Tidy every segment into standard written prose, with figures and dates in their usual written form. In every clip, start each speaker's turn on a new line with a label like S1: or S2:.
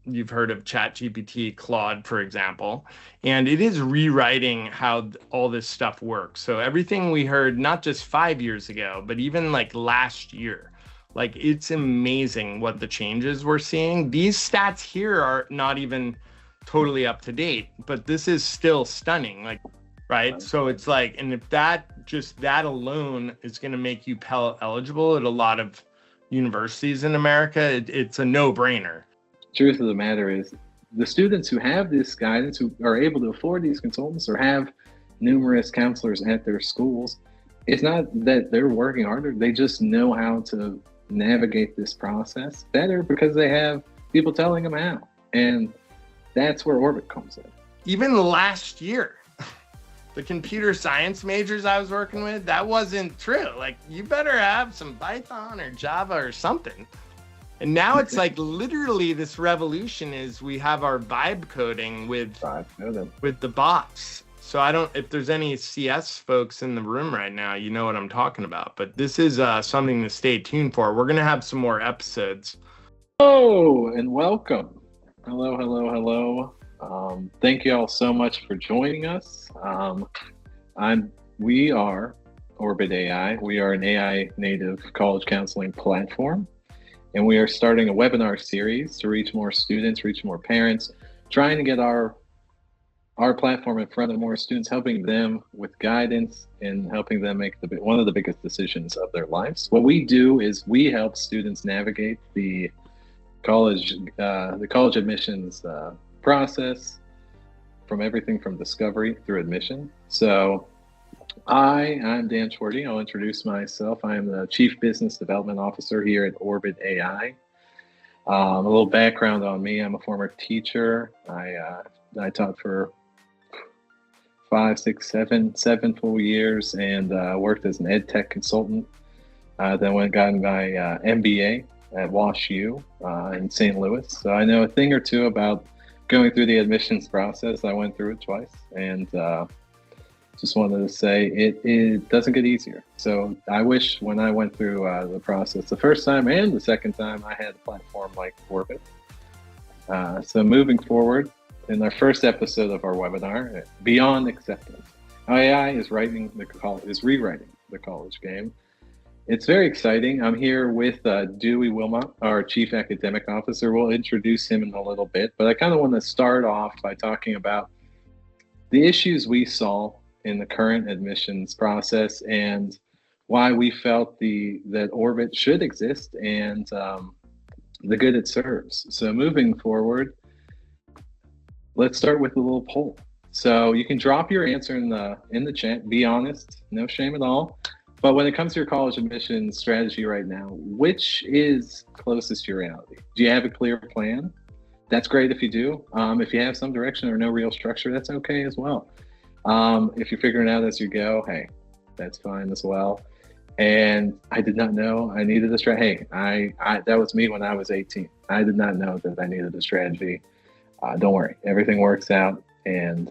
S1: you've heard of ChatGPT, Claude, for example, and it is rewriting how all this stuff works. So everything we heard, not just 5 years ago, but even like last year, like it's amazing what the changes we're seeing. These stats here are not even totally up to date, but this is still stunning. Like, right? So it's like, and if that alone is going to make you Pell eligible at a lot of universities in America, it's a no-brainer.
S2: Truth of the matter is, the students who have this guidance, who are able to afford these consultants or have numerous counselors at their schools, it's not that they're working harder. They just know how to navigate this process better because they have people telling them how. And that's where Orbit comes in.
S1: Even last year, the computer science majors I was working with, that wasn't true. Like, you better have some Python or Java or something. And now it's like literally this revolution is we have our vibe coding with the bots. So I don't, if there's any CS folks in the room right now, you know what I'm talking about. But this is something to stay tuned for. We're going to have some more episodes.
S2: Oh, and welcome. Hello, hello, hello. Thank you all so much for joining us. We are Orbit AI. We are an AI native college counseling platform. And we are starting a webinar series to reach more students, reach more parents, trying to get our platform in front of more students, helping them with guidance and helping them make one of the biggest decisions of their lives. What we do is we help students navigate the college admissions process, from everything from discovery through admission. So I'm Dan Tweardy. I'll introduce myself. I am the Chief Business Development Officer here at Orbit AI. A little background on me. I'm a former teacher. I taught for 5, 6, 7 full years and worked as an ed tech consultant. Then got my MBA at Wash U in St. Louis. So I know a thing or two about going through the admissions process. I went through it twice, and just wanted to say it doesn't get easier. So I wish when I went through the process the first time and the second time, I had a platform like Orbit. So moving forward, in our first episode of our webinar, Beyond Acceptance, AI is rewriting the college game. It's very exciting. I'm here with Dewey Wilmot, our Chief Academic Officer. We'll introduce him in a little bit, but I kind of want to start off by talking about the issues we saw in the current admissions process and why we felt that Orbit should exist and the good it serves. So moving forward, let's start with a little poll. So you can drop your answer in the chat. Be honest, no shame at all. But when it comes to your college admissions strategy right now, which is closest to your reality? Do you have a clear plan? That's great if you do. If you have some direction or no real structure, that's okay as well. If you're figuring it out as you go, hey, that's fine as well. And I did not know I needed a strategy. Hey, that was me when I was 18. I did not know that I needed a strategy. Don't worry, everything works out, and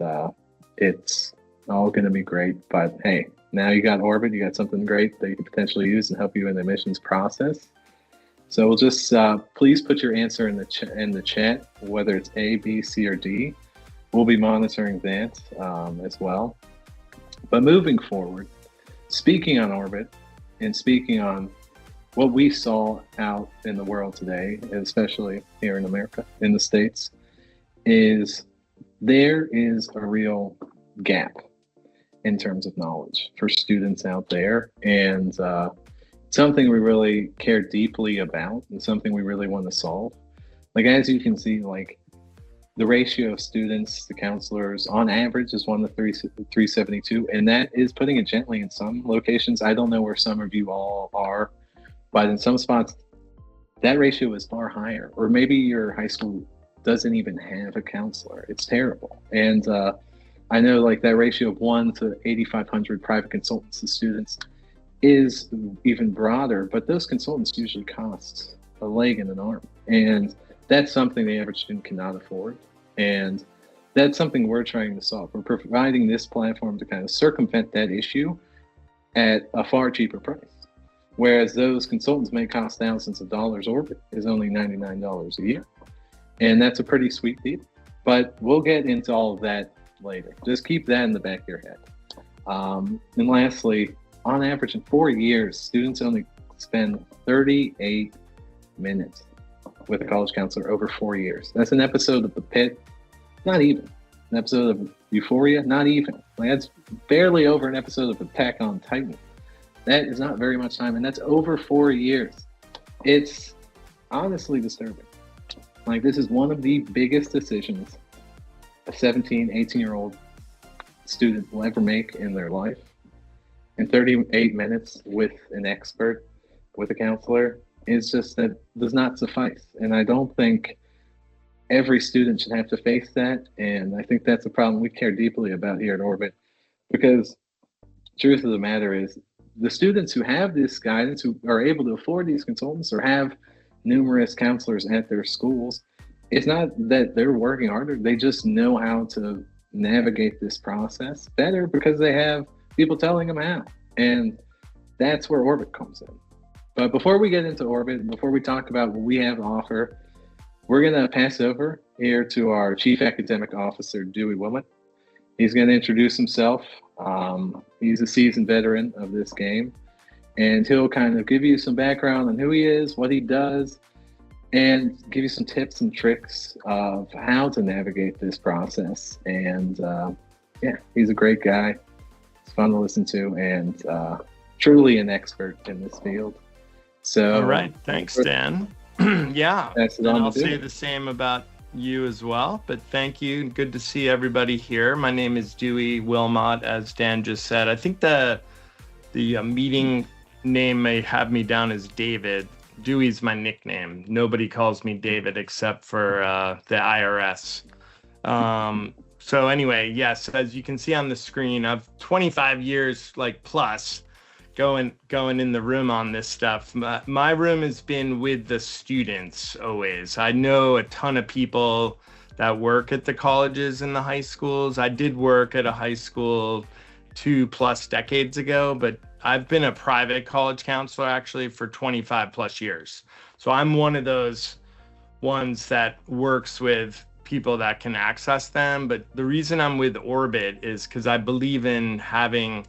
S2: it's all going to be great. But hey, now you got Orbit, you got something great that you can potentially use and help you in the admissions process. So we'll just please put your answer in the chat, whether it's A, B, C, or D. We'll be monitoring that as well. But moving forward, speaking on Orbit and speaking on what we saw out in the world today, especially here in America, in the States, is there is a real gap in terms of knowledge for students out there, and something we really care deeply about and something we really want to solve. Like, as you can see, like, the ratio of students to counselors on average is 1 to 372, and that is, putting it gently, in some locations, I don't know where some of you all are, but in some spots that ratio is far higher, or maybe your high school doesn't even have a counselor. It's terrible. And I know, like, that ratio of 1 to 8,500 private consultants to students is even broader, but those consultants usually cost a leg and an arm, and that's something the average student cannot afford. And that's something we're trying to solve. We're providing this platform to kind of circumvent that issue at a far cheaper price. Whereas those consultants may cost thousands of dollars, Orbit is only $99 a year. And that's a pretty sweet feat. But we'll get into all of that later. Just keep that in the back of your head. And lastly, on average, in 4 years, students only spend 38 minutes with a college counselor over 4 years. That's an episode of The Pit, not even. An episode of Euphoria, not even. Like, that's barely over an episode of Attack on Titan. That is not very much time, and that's over 4 years. It's honestly disturbing. Like, this is one of the biggest decisions a 17, 18-year-old student will ever make in their life. And 38 minutes with an expert, with a counselor, is just that does not suffice. And I don't think every student should have to face that. And I think that's a problem we care deeply about here at Orbit, because truth of the matter is the students who have this guidance, who are able to afford these consultants or have numerous counselors at their schools, it's not that they're working harder. They just know how to navigate this process better because they have people telling them how. And that's where Orbit comes in. But before we get into Orbit, before we talk about what we have to offer, we're going to pass over here to our Chief Academic Officer, Dewey Wilmot. He's going to introduce himself. He's a seasoned veteran of this game, and he'll kind of give you some background on who he is, what he does, and give you some tips and tricks of how to navigate this process. And yeah, he's a great guy. It's fun to listen to, and truly an expert in this field. So,
S1: all right, thanks, Dan. Yeah, and I'll say the same about you as well, but thank you. Good to see everybody here. My name is Dewey Wilmot, as Dan just said. I think the meeting name may have me down as David. Dewey's my nickname. Nobody calls me David except for the IRS. So anyway, yes, as you can see on the screen, I've 25 years plus going in the room on this stuff. My room has been with the students always. I know a ton of people that work at the colleges and the high schools. I did work at a high school 2+ decades ago, but I've been a private college counselor actually for 25+ years. So I'm one of those ones that works with people that can access them. But the reason I'm with Orbit is because I believe in having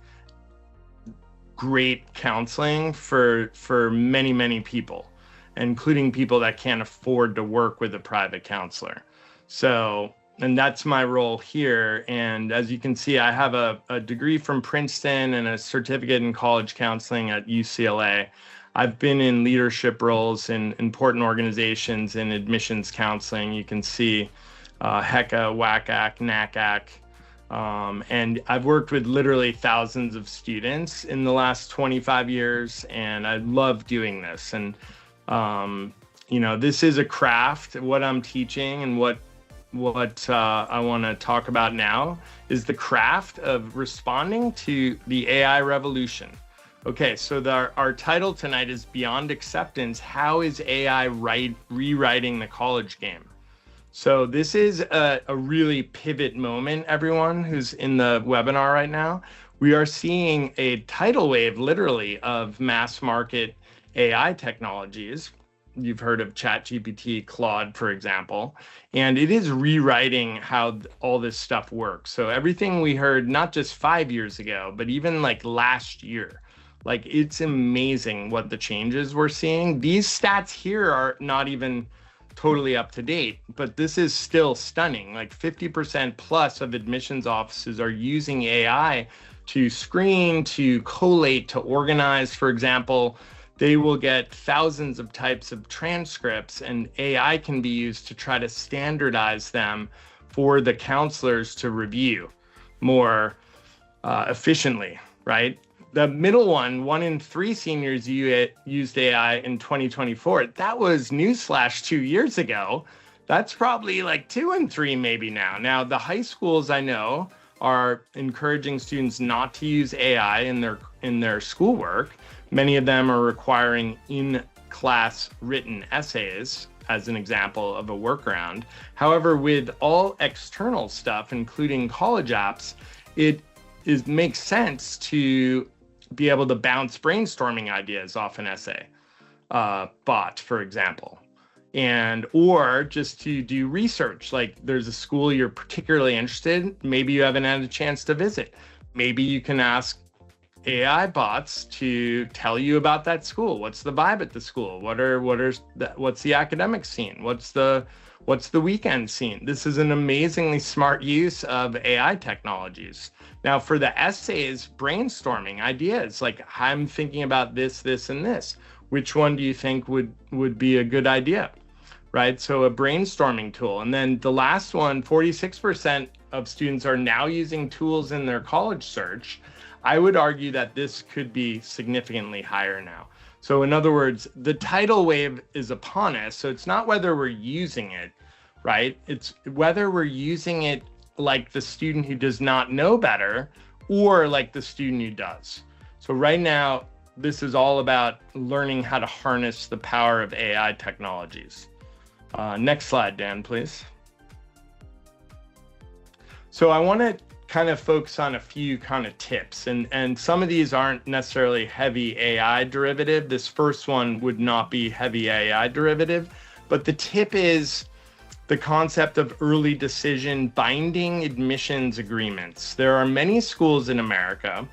S1: great counseling for many, many people, including people that can't afford to work with a private counselor. So, and that's my role here. And as you can see, I have a degree from Princeton and a certificate in college counseling at UCLA. I've been in leadership roles in important organizations in admissions counseling. You can see HECA, WACAC, NACAC. And I've worked with literally thousands of students in the last 25 years, and I love doing this. And, this is a craft. What I'm teaching and what I want to talk about now is the craft of responding to the AI revolution. Okay, so our title tonight is Beyond Acceptance: How is AI rewriting the college game? So this is a really pivot moment, everyone who's in the webinar right now. We are seeing a tidal wave, literally, of mass market AI technologies. You've heard of ChatGPT, Claude, for example, and it is rewriting how all this stuff works. So everything we heard, not just 5 years ago, but even last year, it's amazing what the changes we're seeing. These stats here are not even totally up to date, but this is still stunning. 50% plus of admissions offices are using AI to screen, to collate, to organize. For example, they will get thousands of types of transcripts, and AI can be used to try to standardize them for the counselors to review more efficiently, right? The middle one in 3 seniors used AI in 2024. That was, newsflash, 2 years ago. That's probably 2 and 3 maybe now. Now, the high schools I know are encouraging students not to use AI in their schoolwork. Many of them are requiring in-class written essays as an example of a workaround. However, with all external stuff, including college apps, it makes sense to be able to bounce brainstorming ideas off an essay bot, for example. and or just to do research. Like there's a school you're particularly interested in, maybe you haven't had a chance to visit. Maybe you can ask AI bots to tell you about that school. What's the vibe at the school? What's the academic scene? What's the weekend scene? This is an amazingly smart use of AI technologies. Now for the essays, brainstorming ideas, like I'm thinking about this, and this. Which one do you think would be a good idea? Right? So a brainstorming tool. And then the last one, 46% of students are now using tools in their college search. I would argue that this could be significantly higher now. So in other words, the tidal wave is upon us. So it's not whether we're using it, right? It's whether we're using it like the student who does not know better or like the student who does. So right now, this is all about learning how to harness the power of AI technologies. Next slide, Dan, please. So I want to kind of focus on a few kind of tips, and some of these aren't necessarily heavy AI derivative. This first one would not be heavy AI derivative, but the tip is the concept of early decision binding admissions agreements. There are many schools in America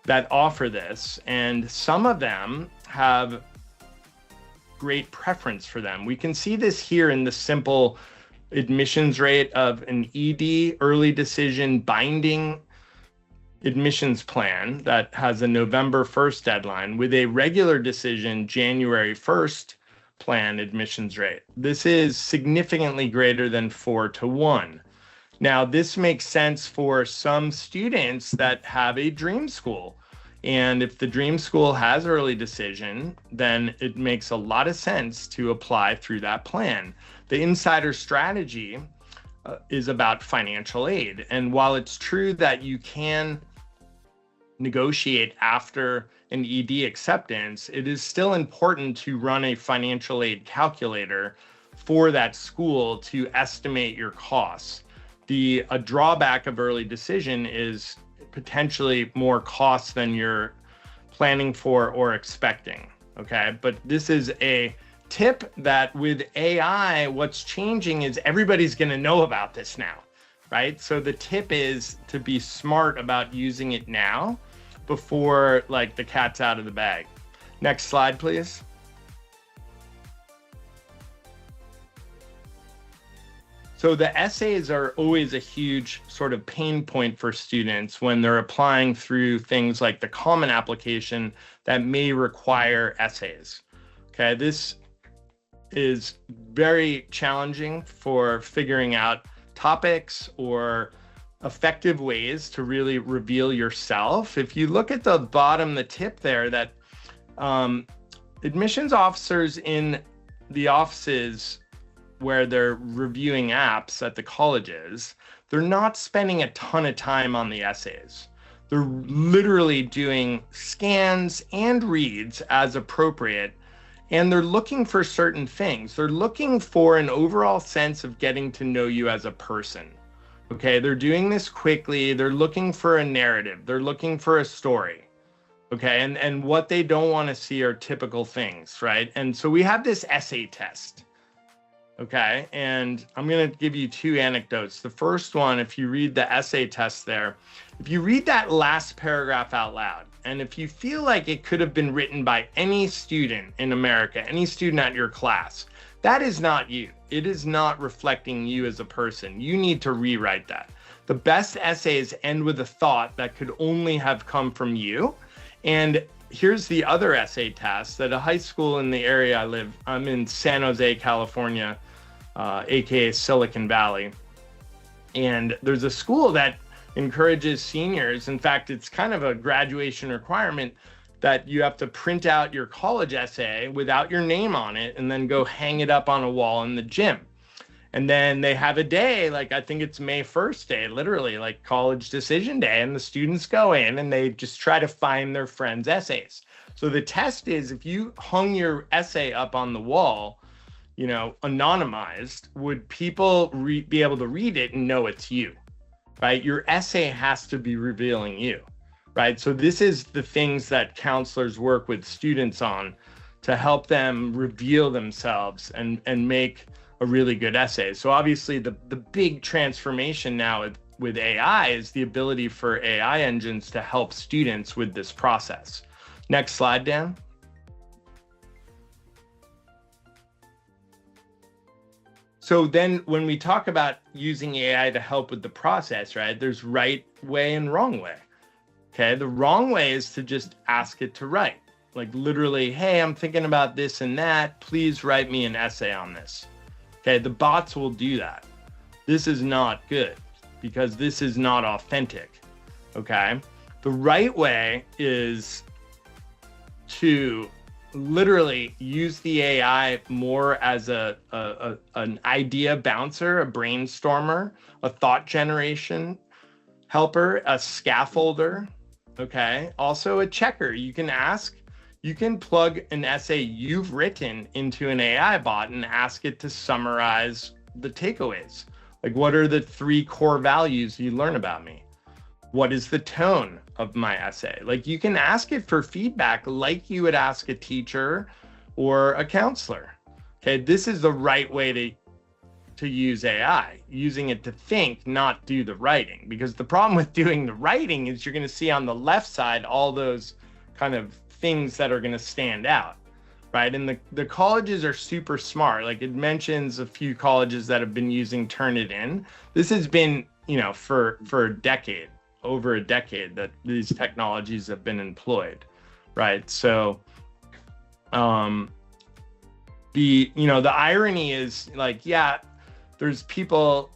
S1: that offer this, and some of them have great preference for them. We can see this here in the simple admissions rate of an ED, early decision binding admissions plan that has a November 1st deadline with a regular decision January 1st plan admissions rate. This is significantly greater than 4-to-1. Now, this makes sense for some students that have a dream school. And if the dream school has early decision, then it makes a lot of sense to apply through that plan. The insider strategy is about financial aid. And while it's true that you can negotiate after an ED acceptance, it is still important to run a financial aid calculator for that school to estimate your costs. A drawback of early decision is potentially more costs than you're planning for or expecting, okay? But this is a tip that with AI, what's changing is everybody's gonna know about this now, right? So the tip is to be smart about using it now before like the cat's out of the bag. Next slide, please. So the essays are always a huge sort of pain point for students when they're applying through things like the Common Application that may require essays. Okay, this is very challenging for figuring out topics or effective ways to really reveal yourself. If you look at the bottom, the tip there, that admissions officers in the offices where they're reviewing apps at the colleges, they're not spending a ton of time on the essays. They're literally doing scans and reads as appropriate, and they're looking for certain things. They're looking for an overall sense of getting to know you as a person. Okay, they're doing this quickly. They're looking for a narrative. They're looking for a story. Okay, and what they don't want to see are typical things, right? And so we have this essay test. Okay, and I'm going to give you two anecdotes. The first one, if you read the essay test there, if you read that last paragraph out loud, and if you feel like it could have been written by any student in America, any student at your class, that is not you. It is not reflecting you as a person. You need to rewrite that. The best essays end with a thought that could only have come from you. And here's the other essay test at a high school in the area I live. I'm in San Jose, California, aka Silicon Valley. And there's a school that encourages seniors. In fact, it's kind of a graduation requirement that you have to print out your college essay without your name on it and then go hang it up on a wall in the gym. And then they have a day, like I think it's May 1st day, literally like college decision day. And the students go in and they just try to find their friends' essays. So the test is if you hung your essay up on the wall, you know, anonymized, would people be able to read it and know it's you, right? Your essay has to be revealing you, right? So this is the things that counselors work with students on to help them reveal themselves and make a really good essay. So obviously the big transformation now with AI is the ability for AI engines to help students with this process. Next slide, Dan. So then when we talk about using AI to help with the process, right, there's right way and wrong way. Okay, the wrong way is to just ask it to write. Like literally, hey, I'm thinking about this and that. Please write me an essay on this. Okay, the bots will do that. This is not good because this is not authentic. Okay, the right way is to literally use the AI more as an idea bouncer, a brainstormer, a thought generation helper, a scaffolder. Okay, also a checker. You can plug an essay you've written into an AI bot and ask it to summarize the takeaways. Like, what are the 3 core values you learn about me? What is the tone of my essay? Like, you can ask it for feedback like you would ask a teacher or a counselor. Okay, this is the right way to use AI, using it to think, not do the writing. Because the problem with doing the writing is you're going to see on the left side all those kind of things that are going to stand out, right? And the colleges are super smart. Like, it mentions a few colleges that have been using Turnitin. This has been, for a decade, over a decade, that these technologies have been employed, right? So the irony is, like, yeah, there's people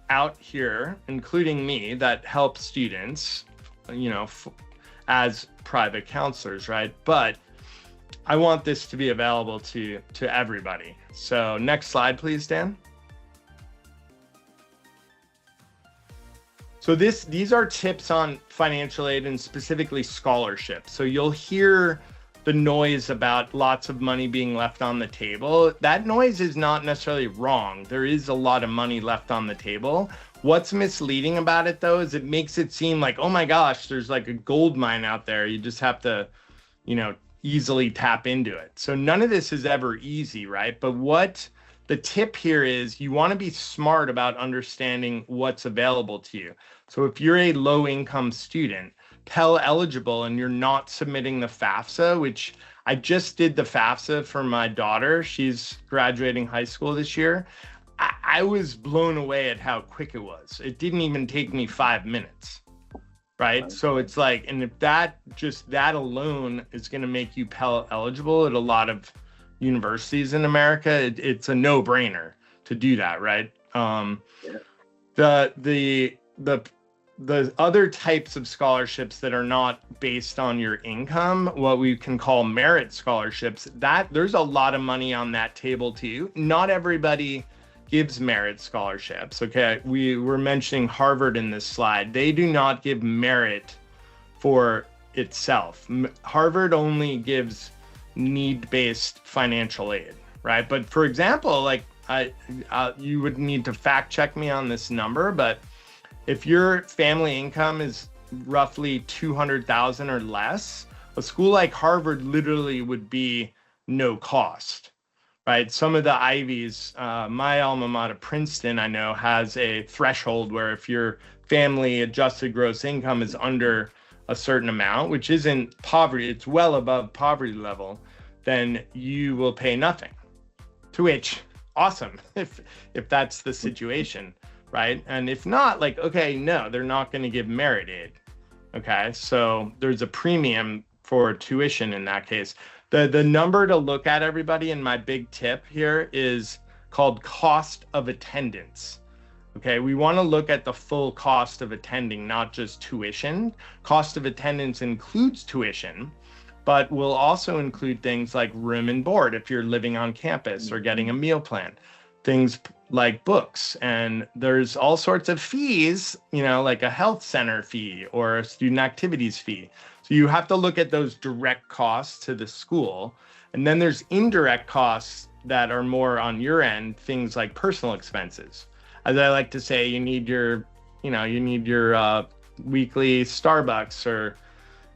S1: out here, including me, that help students, as private counselors, right? But I want this to be available to everybody. So next slide, please, Dan. So these are tips on financial aid and specifically scholarships. So you'll hear the noise about lots of money being left on the table. That noise is not necessarily wrong. There is a lot of money left on the table. What's misleading about it, though, is it makes it seem like, oh my gosh, there's like a gold mine out there. You just have to, easily tap into it. So none of this is ever easy, right? But what the tip here is, you want to be smart about understanding what's available to you. So if you're a low income student, Pell eligible, and you're not submitting the FAFSA, which I just did the FAFSA for my daughter. She's graduating high school this year. I was blown away at how quick it was. It didn't even take me 5 minutes, right? So it's like, and if that alone is going to make you Pell eligible at a lot of universities in America, it's a no-brainer to do that, right? The other types of scholarships that are not based on your income, what we can call merit scholarships, that there's a lot of money on that table too. Not everybody gives merit scholarships. Okay, we were mentioning Harvard in this slide. They do not give merit for itself. Harvard only gives need-based financial aid, right? But for example, like you would need to fact check me on this number, but if your family income is roughly 200,000 or less, a school like Harvard literally would be no cost, right? Some of the Ivies, my alma mater, Princeton, I know has a threshold where if your family adjusted gross income is under a certain amount, which isn't poverty, it's well above poverty level, then you will pay nothing. To which, awesome, if that's the situation. Right? And if not, like, okay, no, they're not going to give merit aid. Okay, so there's a premium for tuition in that case. The number to look at, everybody, and my big tip here is called cost of attendance. Okay, we want to look at the full cost of attending, not just tuition. Cost of attendance includes tuition, but will also include things like room and board if you're living on campus or getting a meal plan. Things like books, and there's all sorts of fees, like a health center fee or a student activities fee. So you have to look at those direct costs to the school. And then there's indirect costs that are more on your end, things like personal expenses. As I like to say, you need your weekly Starbucks or,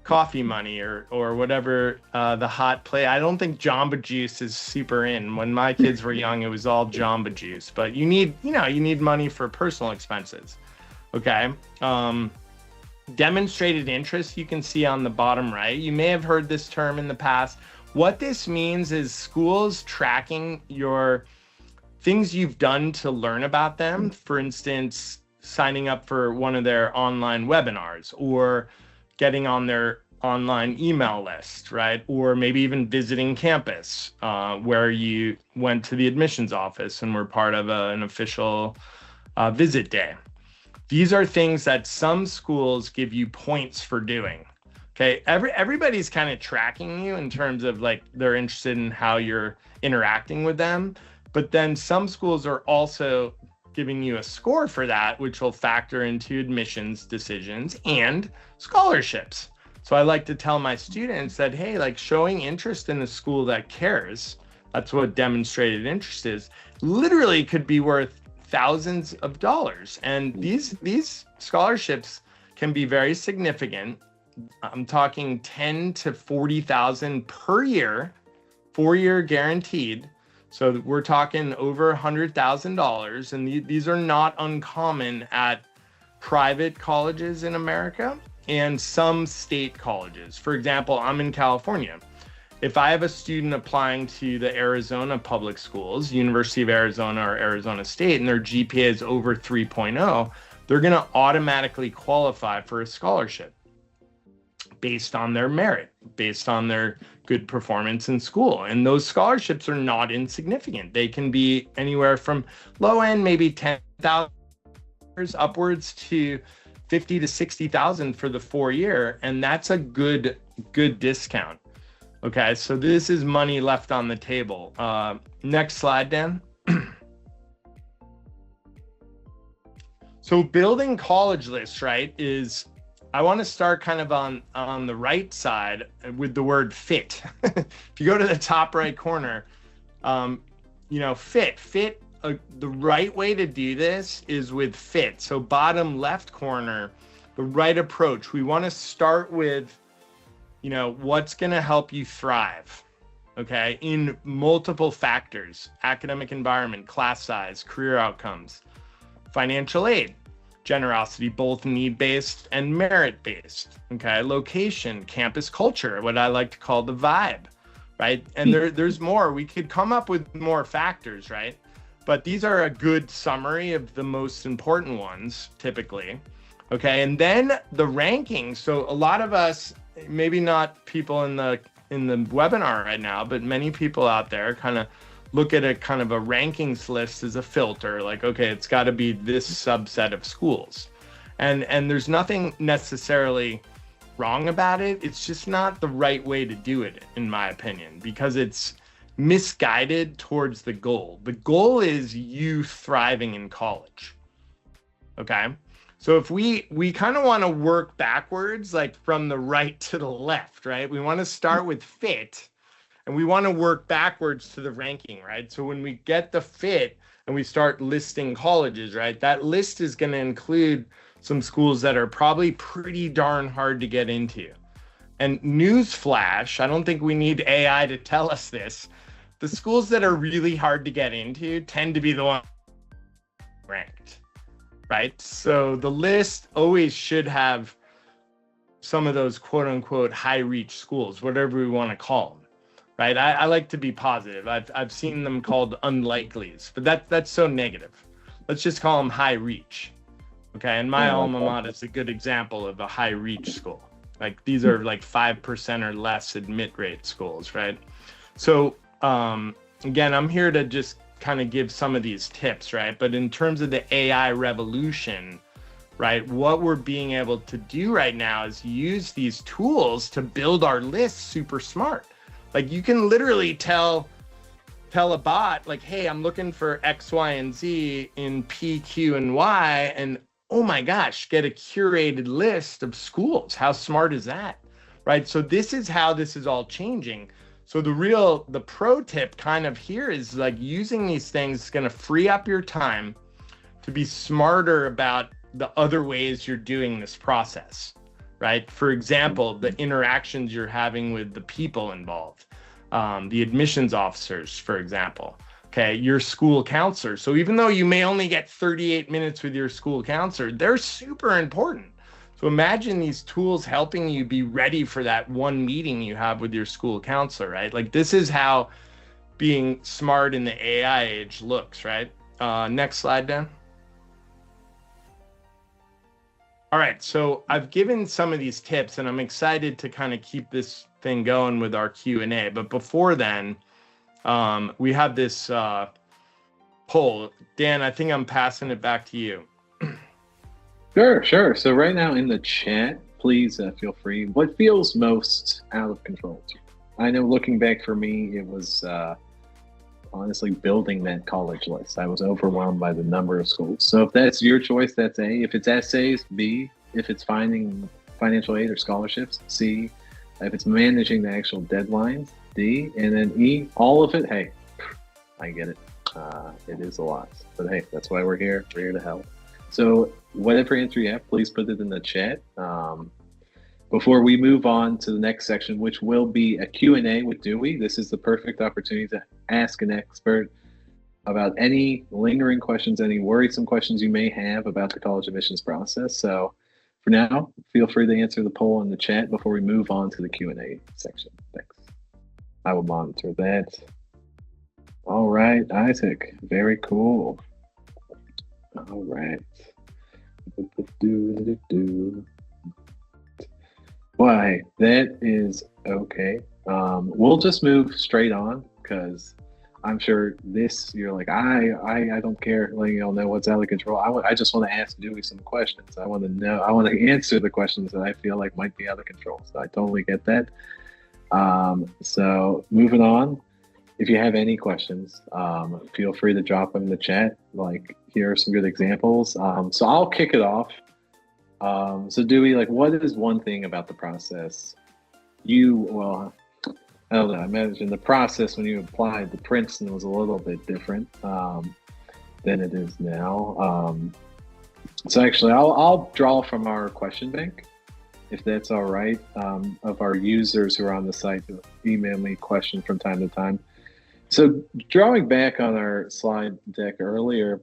S1: coffee money or whatever the hot play. I don't think Jamba Juice is super in. When my kids were young, it was all Jamba Juice. But you need money for personal expenses. Okay. Demonstrated interest, you can see on the bottom right. You may have heard this term in the past. What this means is schools tracking your things you've done to learn about them. For instance, signing up for one of their online webinars or getting on their online email list, right? Or maybe even visiting campus where you went to the admissions office and were part of an official visit day. These are things that some schools give you points for doing. Okay, everybody's kind of tracking you in terms of like they're interested in how you're interacting with them. But then some schools are also giving you a score for that, which will factor into admissions decisions and scholarships. So I like to tell my students that, hey, like showing interest in a school that cares, that's what demonstrated interest is, literally could be worth thousands of dollars. And these scholarships can be very significant. I'm talking 10 to 40,000 per year, 4-year guaranteed. So we're talking over $100,000, and these are not uncommon at private colleges in America and some state colleges. For example, I'm in California. If I have a student applying to the Arizona public schools, University of Arizona or Arizona State, and their GPA is over 3.0, they're going to automatically qualify for a scholarship based on their merit, based on their good performance in school. And those scholarships are not insignificant. They can be anywhere from low end, maybe $10,000 upwards to $50,000 to $60,000 for the 4-year. And that's a good discount. Okay, so this is money left on the table. Next slide, Dan. So building college lists, right, is, I want to start kind of on the right side with the word fit. If you go to the top right corner, fit. The right way to do this is with fit. So bottom left corner, the right approach. We want to start with, what's going to help you thrive, okay, in multiple factors: academic environment, class size, career outcomes, financial aid, generosity, both need-based and merit-based, okay, location, campus culture, what I like to call the vibe, right? And there's more. We could come up with more factors, right? But these are a good summary of the most important ones, typically, okay? And then the rankings. So a lot of us, maybe not people in the webinar right now, but many people out there kind of look at a kind of a rankings list as a filter, like, okay, it's got to be this subset of schools. And there's nothing necessarily wrong about it. It's just not the right way to do it, in my opinion, because it's misguided towards the goal. The goal is you thriving in college, okay? So if we kind of want to work backwards, like from the right to the left, right? We want to start with fit, and we want to work backwards to the ranking, right? So when we get the fit and we start listing colleges, right, that list is going to include some schools that are probably pretty darn hard to get into. And newsflash, I don't think we need AI to tell us this, the schools that are really hard to get into tend to be the ones ranked, right? So the list always should have some of those quote unquote high reach schools, whatever we want to call them. Right, I like to be positive. I've seen them called unlikelies, but that's so negative. Let's just call them high reach. Okay, and my alma mater is a good example of a high reach school. Like these are like 5% or less admit rate schools, right? So again, I'm here to just kind of give some of these tips, right? But in terms of the AI revolution, right, what we're being able to do right now is use these tools to build our lists super smart. Like you can literally tell a bot like, hey, I'm looking for X, Y, and Z in P, Q, and Y, and oh my gosh, get a curated list of schools. How smart is that, right? So this is how this is all changing. So the pro tip kind of here is like using these things is going to free up your time to be smarter about the other ways you're doing this process, right? For example, the interactions you're having with the people involved, the admissions officers, for example, okay, your school counselor. So even though you may only get 38 minutes with your school counselor, they're super important. So imagine these tools helping you be ready for that one meeting you have with your school counselor, right? Like this is how being smart in the AI age looks, right? Next slide, Dan. All right, so I've given some of these tips and I'm excited to kind of keep this thing going with our Q&A. But before then, we have this poll. Dan, I think I'm passing it back to you.
S2: Sure. So right now in the chat, please feel free. What feels most out of control to you? I know looking back for me, it was honestly building that college list. I was overwhelmed by the number of schools. So if that's your choice, that's A. If it's essays, B. If it's finding financial aid or scholarships, C. If it's managing the actual deadlines, D. And then E, all of it, hey, I get it. It is a lot. But hey, that's why we're here. We're here to help. So whatever answer you have, please put it in the chat. Before we move on to the next section, which will be a Q&A with Dewey, this is the perfect opportunity to ask an expert about any lingering questions, any worrisome questions you may have about the college admissions process. So for now, feel free to answer the poll in the chat before we move on to the Q&A section. Thanks. I will monitor that. All right, Isaac, very cool. All right. Why, that is okay. We'll just move straight on because I'm sure you're like, I don't care letting y'all know what's out of control. I just want to ask Dewey some questions. I want to answer the questions that I feel like might be out of control. So I totally get that. So moving on, if you have any questions, feel free to drop them in the chat. Like, here are some good examples. So I'll kick it off. So Dewey, like, what is one thing about the process I don't know, I imagine the process when you applied to Princeton was a little bit different than it is now. So actually, I'll draw from our question bank, if that's all right, of our users who are on the site who email me questions from time to time. So drawing back on our slide deck earlier,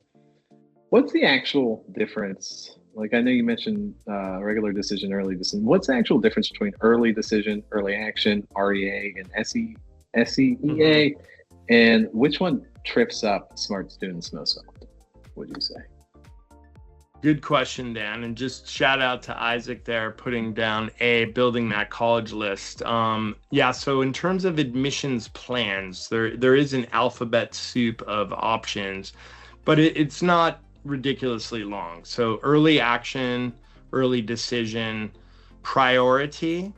S2: what's the actual difference? Like, I know you mentioned regular decision, early decision. What's the actual difference between early decision, early action, REA, and SEEA? Mm-hmm. And which one trips up smart students most often, would you say?
S1: Good question, Dan. And just shout out to Isaac there, putting down building that college list. Yeah, so in terms of admissions plans, there is an alphabet soup of options, but it's not ridiculously long. So early action, early decision, priority,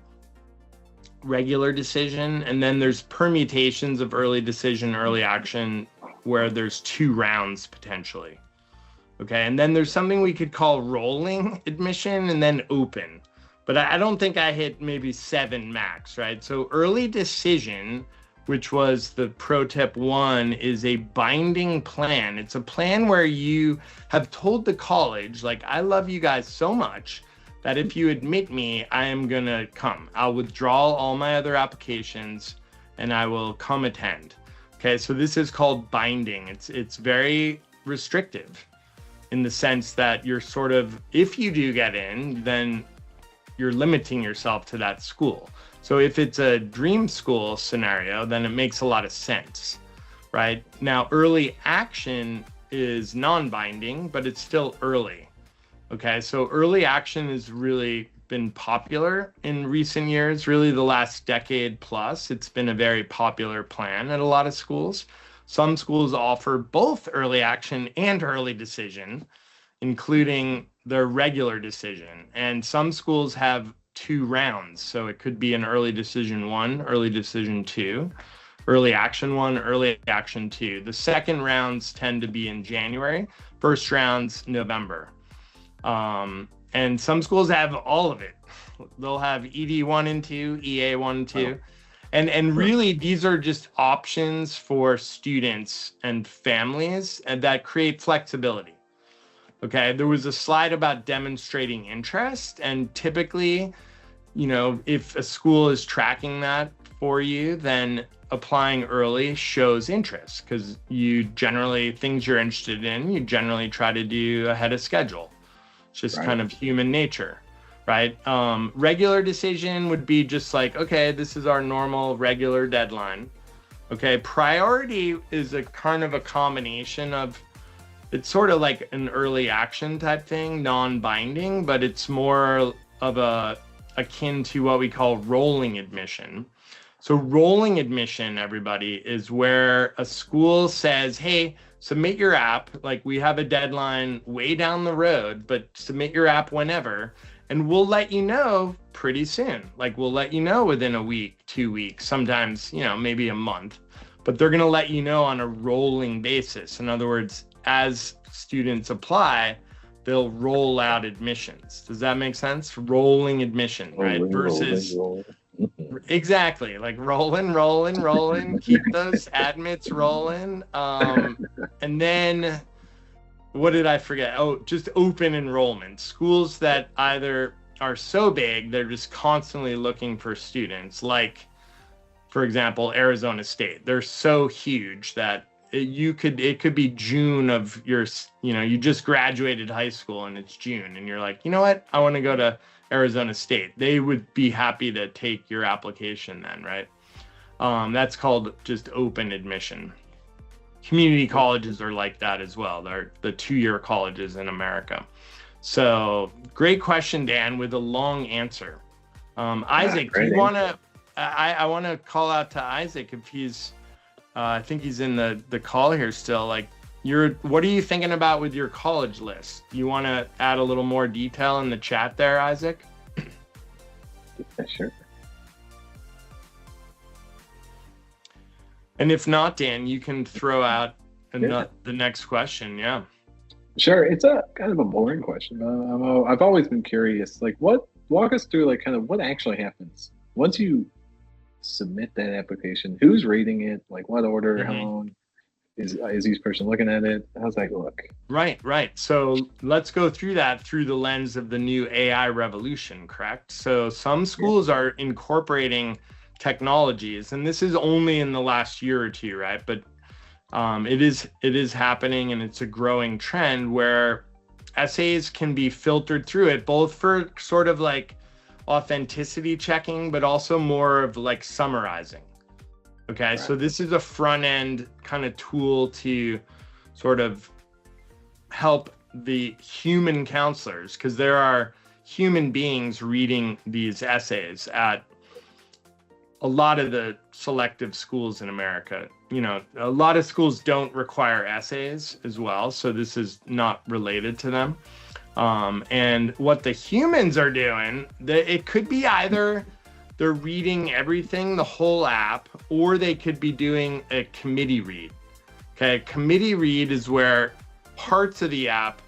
S1: regular decision, and then there's permutations of early decision, early action, where there's 2 rounds potentially. Okay, and then there's something we could call rolling admission and then open. But I don't think I hit maybe 7 max, right? So early decision, which was the pro tip 1, is a binding plan. It's a plan where you have told the college, like, I love you guys so much that if you admit me, I am gonna come. I'll withdraw all my other applications and I will come attend. Okay, so this is called binding. It's very restrictive in the sense that you're sort of, if you do get in, then you're limiting yourself to that school. So if it's a dream school scenario, then it makes a lot of sense, right? Now, early action is non-binding, but it's still early. Okay, so early action has really been popular in recent years, really the last decade plus. It's been a very popular plan at a lot of schools. Some schools offer both early action and early decision, including their regular decision. And some schools have 2 rounds. So it could be an early decision 1, early decision 2, early action 1, early action 2. The second rounds tend to be in January, first rounds November. And some schools have all of it. They'll have ED 1 and 2, EA 1 and 2. And really, these are just options for students and families and that create flexibility. Okay, there was a slide about demonstrating interest, and typically, if a school is tracking that for you, then applying early shows interest, because things you're interested in, you generally try to do ahead of schedule. It's just kind of human nature, right? Regular decision would be just like, okay, this is our normal regular deadline. Okay, priority is a kind of a combination of, it's sort of like an early action type thing, non-binding, but it's more of akin to what we call rolling admission. So rolling admission, everybody, is where a school says, hey, submit your app. Like, we have a deadline way down the road, but submit your app whenever, and we'll let you know pretty soon. Like, we'll let you know within a week, 2 weeks, sometimes, maybe a month, but they're going to let you know on a rolling basis. In other words, as students apply, they'll roll out admissions. Does that make sense? Rolling admission, right? Versus exactly, like rolling, keep those admits rolling. And then what did I forget? Oh, just open enrollment. Schools that either are so big, they're just constantly looking for students, like, for example, Arizona State. They're so huge that it could be June of your, you just graduated high school and it's June, and you're like, you know what? I want to go to Arizona State. They would be happy to take your application then, right? That's called just open admission. Community colleges are like that as well. They're the 2-year colleges in America. So great question, Dan, with a long answer. Isaac, do you want to, I want to call out to Isaac if he's, I think he's in the call here still. Like, what are you thinking about with your college list? You want to add a little more detail in the chat there, Isaac?
S2: Yeah, sure.
S1: And if not, Dan, you can throw out the next question. Yeah.
S2: Sure. It's a kind of a boring question. I've always been curious. Like, walk us through, like, kind of what actually happens once you submit that application. Who's reading it? Like, what order? How long is each person looking at it? How's that look?
S1: Right. So let's go through that through the lens of the new AI revolution, correct? So some schools are incorporating technologies, and this is only in the last year or two, right? But it is happening, and it's a growing trend where essays can be filtered through it, both for sort of like authenticity checking, but also more of like summarizing. Okay, right. So this is a front end kind of tool to sort of help the human counselors, because there are human beings reading these essays at a lot of the selective schools in America. A lot of schools don't require essays as well, so this is not related to them. And what the humans are doing, it could be either they're reading everything, the whole app, or they could be doing a committee read. Okay, committee read is where parts of the app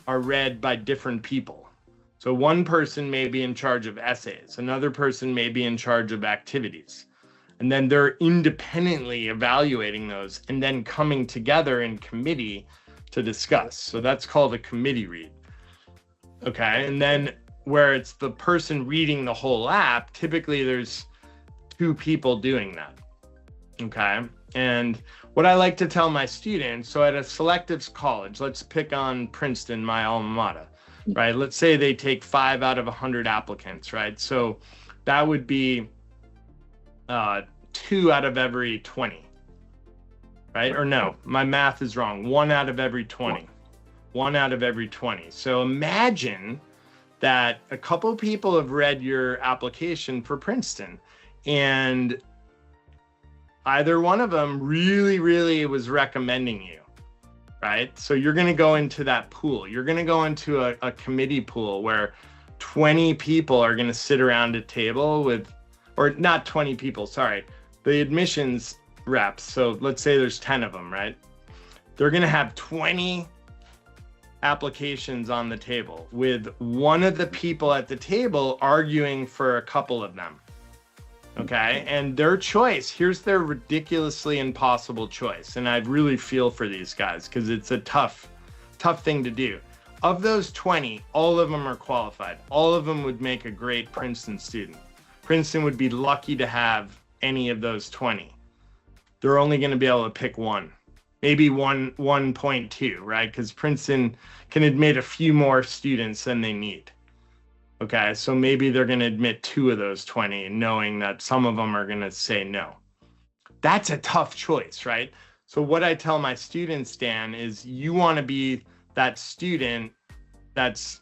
S1: are read by different people. So one person may be in charge of essays, another person may be in charge of activities, and then they're independently evaluating those and then coming together in committee to discuss. So that's called a committee read. Okay, and then where it's the person reading the whole app, typically there's 2 people doing that. Okay, and what I like to tell my students, so at a selective college, let's pick on Princeton, my alma mater, right? Let's say they take 5 out of 100 applicants, right? So that would be 2 out of every 20, right? Or no, my math is wrong. 1 out of every 20. 1 out of every 20. So imagine that a couple people have read your application for Princeton, and either one of them really was recommending you, right? So you're going to go into that pool. You're going to go into a committee pool where 20 people are going to sit around a table with, or not 20 people, sorry, the admissions reps. So let's say there's 10 of them, right? They're going to have 20 applications on the table with one of the people at the table arguing for a couple of them. Okay, and their choice, here's their ridiculously impossible choice. And I really feel for these guys because it's a tough thing to do. of those 20, all of them are qualified. All of them would make a great Princeton student. Princeton would be lucky to have any of those 20. They're only going to be able to pick one, maybe 1.2, right? Because Princeton can admit a few more students than they need. Okay, so maybe they're going to admit 2 of those 20, knowing that some of them are going to say no. That's a tough choice, right? So what I tell my students, Dan, is you want to be that student that's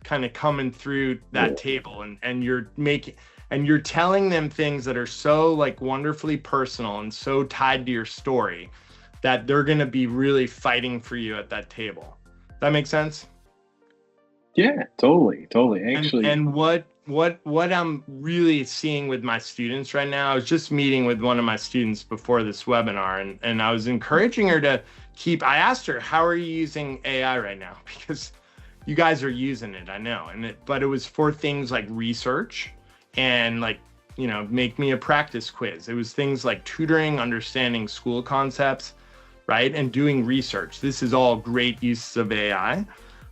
S1: kind of coming through that table, and you're telling them things that are so like wonderfully personal and so tied to your story that they're going to be really fighting for you at that table. That makes sense?
S2: Yeah, totally. Actually,
S1: and what I'm really seeing with my students right now, I was just meeting with one of my students before this webinar, and I was encouraging her to I asked her, how are you using AI right now? Because you guys are using it, I know. But it was for things like research and like, make me a practice quiz. It was things like tutoring, understanding school concepts, right? And doing research. This is all great uses of AI,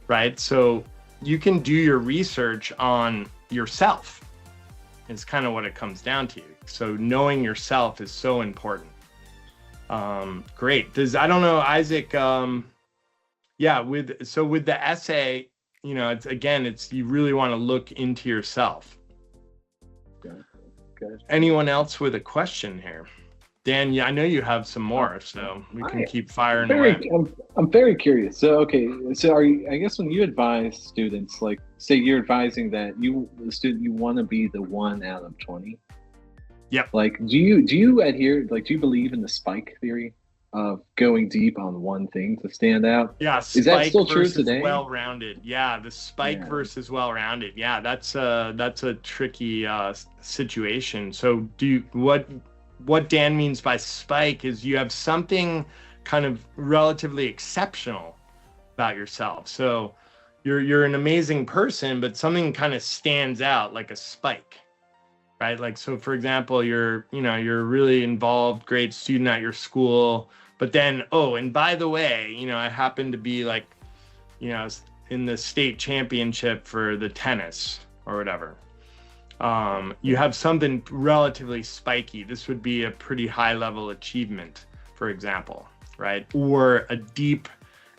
S1: right? So you can do your research on yourself. It's kind of what it comes down to. So knowing yourself is so important. Great. I don't know, Isaac, with the essay, it's you really want to look into yourself.
S2: Good.
S1: Anyone else with a question here? Dan, yeah, I know you have some more, so we can keep firing away.
S2: I'm very curious. So, okay, so I guess when you advise students, like say you're advising that you want to be the 1 out of 20.
S1: Yep.
S2: Like, do you adhere, like, do you believe in the spike theory of going deep on one thing to stand out?
S1: Yeah.
S2: Is that still true today?
S1: Well-rounded. Yeah. The spike versus well-rounded. Yeah. That's a tricky situation. So what Dan means by spike is you have something kind of relatively exceptional about yourself. So you're an amazing person, but something kind of stands out like a spike. Right? Like, so for example, you're a really involved, great student at your school, but then, and by the way, I happen to be like, in the state championship for the tennis or whatever. You have something relatively spiky. This would be a pretty high level achievement, for example, right? Or a deep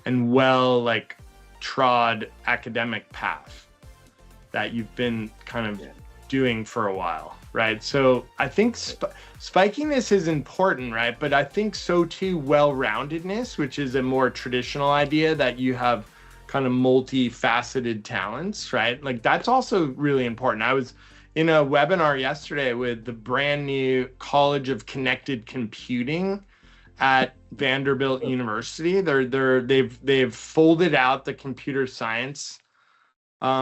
S1: and well, like, trod academic path that you've been kind of doing for a while, right? So I think spikiness is important, right? But I think so too well-roundedness, which is a more traditional idea that you have kind of multifaceted talents, right? Like, that's also really important. I was in a webinar yesterday with the brand new College of Connected Computing at Vanderbilt University. They've folded out the computer science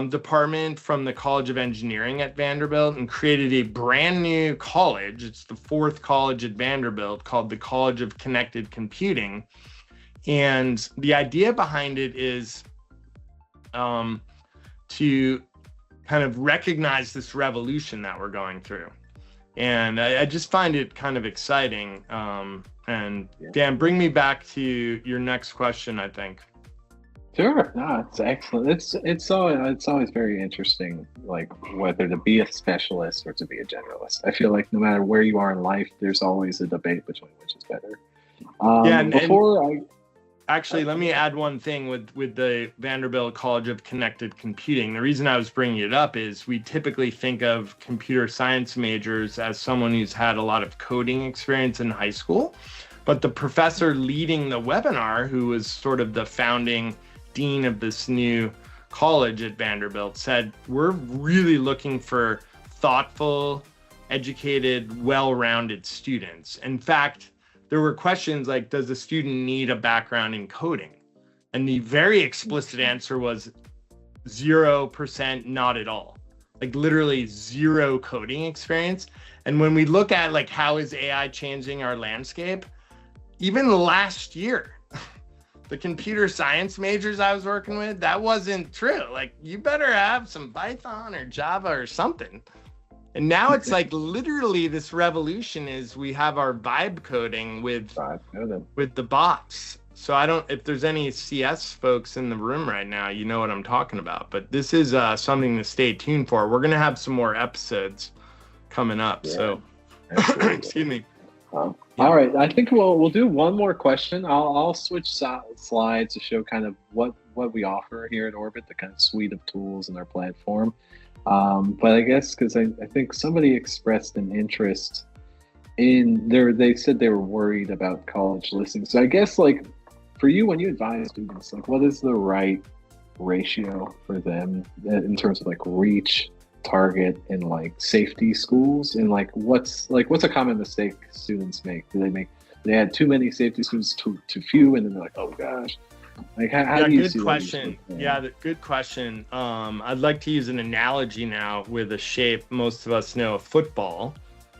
S1: department from the College of Engineering at Vanderbilt and created a brand new college. It's the 4th college at Vanderbilt, called the College of Connected Computing. And the idea behind it is to kind of recognize this revolution that we're going through. And I just find it kind of exciting. And Dan, bring me back to your next question, I think.
S2: Sure. No, it's excellent. It's always very interesting, like whether to be a specialist or to be a generalist. I feel like no matter where you are in life, there's always a debate between which is better.
S1: Actually, let me add one thing with the Vanderbilt College of Connected Computing. The reason I was bringing it up is we typically think of computer science majors as someone who's had a lot of coding experience in high school. But the professor leading the webinar, who was sort of the founding dean of this new college at Vanderbilt, said, we're really looking for thoughtful, educated, well-rounded students. In fact, there were questions like, does the student need a background in coding? And the very explicit answer was 0%, not at all. Like literally zero coding experience. And when we look at like, how is AI changing our landscape? Even last year, the computer science majors I was working with, that wasn't true. Like, you better have some Python or Java or something. And now it's like literally this revolution is we have our vibe coding with the bots. So I don't, if there's any CS folks in the room right now, you know what I'm talking about. But this is something to stay tuned for. We're going to have some more episodes coming up.
S2: Yeah,
S1: so, excuse me.
S2: Yeah. All right, I think we'll do one more question. I'll switch slides to show kind of what we offer here at Orbit, the kind of suite of tools in our platform. But I guess because I think somebody expressed an interest in there, they said they were worried about college listing. So I guess like for you, when you advise students, like what is the right ratio for them in terms of like reach, target, and like safety schools, and like what's a common mistake students make? Do they add too many safety schools, too few, and then they're like, oh gosh, like how do you
S1: good
S2: see
S1: question.
S2: that?
S1: Yeah, good question. I'd like to use an analogy now with a shape most of us know, a football,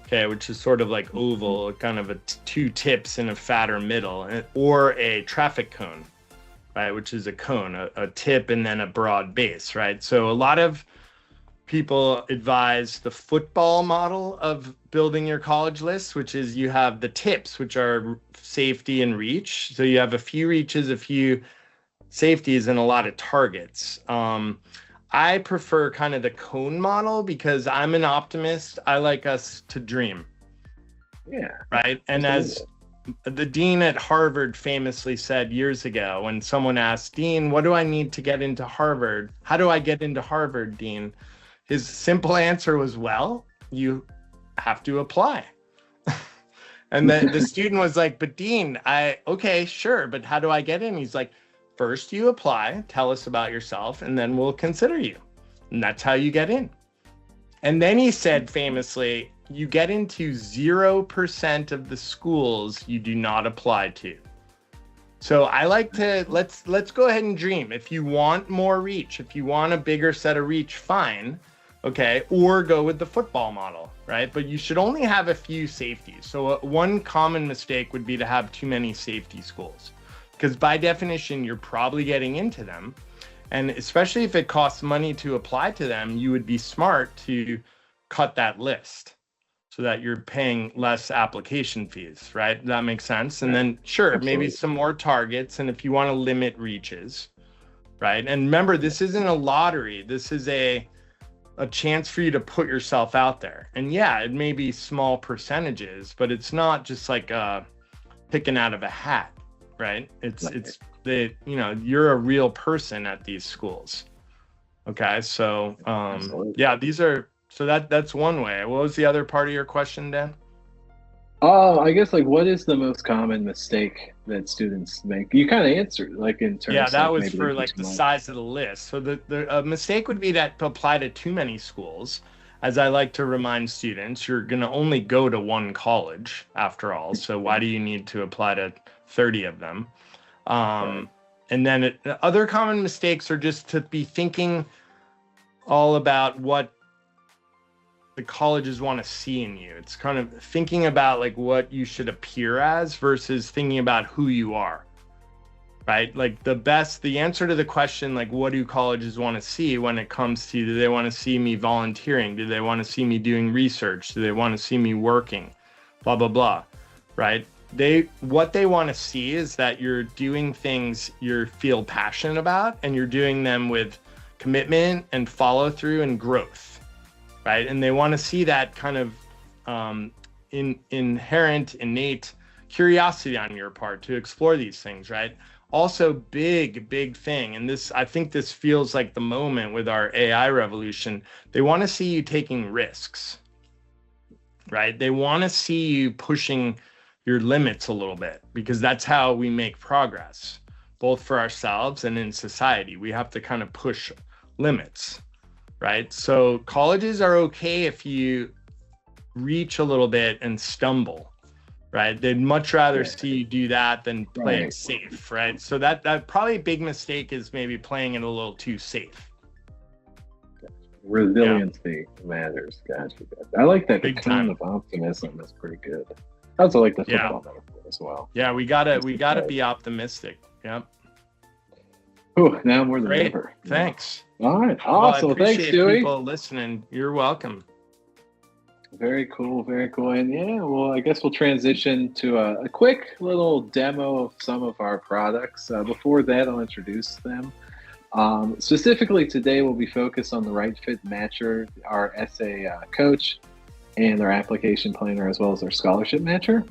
S1: okay, which is sort of like oval, kind of two tips in a fatter middle, or a traffic cone, right, which is a cone, a tip and then a broad base, right? So a lot of people advise the football model of building your college list, which is you have the tips, which are safety and reach. So you have a few reaches, a few safeties, and a lot of targets. I prefer kind of the cone model because I'm an optimist. I like us to dream.
S2: Yeah.
S1: Right. And as the dean at Harvard famously said years ago, when someone asked, Dean, what do I need to get into Harvard? How do I get into Harvard, Dean? His simple answer was, well, you have to apply. And then the student was like, but Dean, okay, sure, but how do I get in? He's like, first you apply, tell us about yourself, and then we'll consider you. And that's how you get in. And then he said famously, you get into 0% of the schools you do not apply to. So I like to, let's go ahead and dream. If you want more reach, if you want a bigger set of reach, fine. Okay, or go with the football model, right? But you should only have a few safeties. So one common mistake would be to have too many safety schools, because by definition, you're probably getting into them. And especially if it costs money to apply to them, you would be smart to cut that list so that you're paying less application fees, right? That makes sense. And then sure,
S2: Absolutely.
S1: Maybe some more targets. And if you want to limit reaches, right? And remember, this isn't a lottery. This is a chance for you to put yourself out there. And yeah, it may be small percentages, but it's not just like picking out of a hat, right? It's the, you're a real person at these schools. Okay. So yeah, that's one way. What was the other part of your question, Dan?
S2: Oh, I guess like what is the most common mistake that students make? You kind of answered like in terms.
S1: Yeah, that
S2: of
S1: was for like the size of the list. So the mistake would be to apply to too many schools. As I like to remind students, you're going to only go to one college after all. So why do you need to apply to 30 of them? Right. And then other common mistakes are just to be thinking all about what the colleges want to see in you. It's kind of thinking about like what you should appear as versus thinking about who you are, right? Like the answer to the question, like what do colleges want to see when it comes to, do they want to see me volunteering? Do they want to see me doing research? Do they want to see me working? Blah, blah, blah, right? What they want to see is that you're doing things you feel passionate about and you're doing them with commitment and follow through and growth. Right. And they want to see that kind of inherent, innate curiosity on your part to explore these things. Right. Also, big thing. And I think this feels like the moment with our AI revolution. They want to see you taking risks. Right. They want to see you pushing your limits a little bit, because that's how we make progress, both for ourselves and in society. We have to kind of push limits. Right. So colleges are okay if you reach a little bit and stumble. Right. They'd much rather see you do that than play it safe. Right. So that probably a big mistake is maybe playing it a little too safe.
S2: Resiliency matters. Gotcha. I like that. The tone of optimism is pretty good. I also like the football metaphor as well.
S1: Yeah, we gotta be optimistic. Yep.
S2: Oh, now more than ever.
S1: Thanks.
S2: All right. Awesome.
S1: Well, I appreciate
S2: Thanks, Dewey.
S1: People listening. You're welcome.
S2: Very cool, very cool. And yeah, well, I guess we'll transition to a quick little demo of some of our products. Before that, I'll introduce them. Specifically today, we'll be focused on the Right Fit Matcher, our essay coach, and our application planner, as well as our scholarship matcher.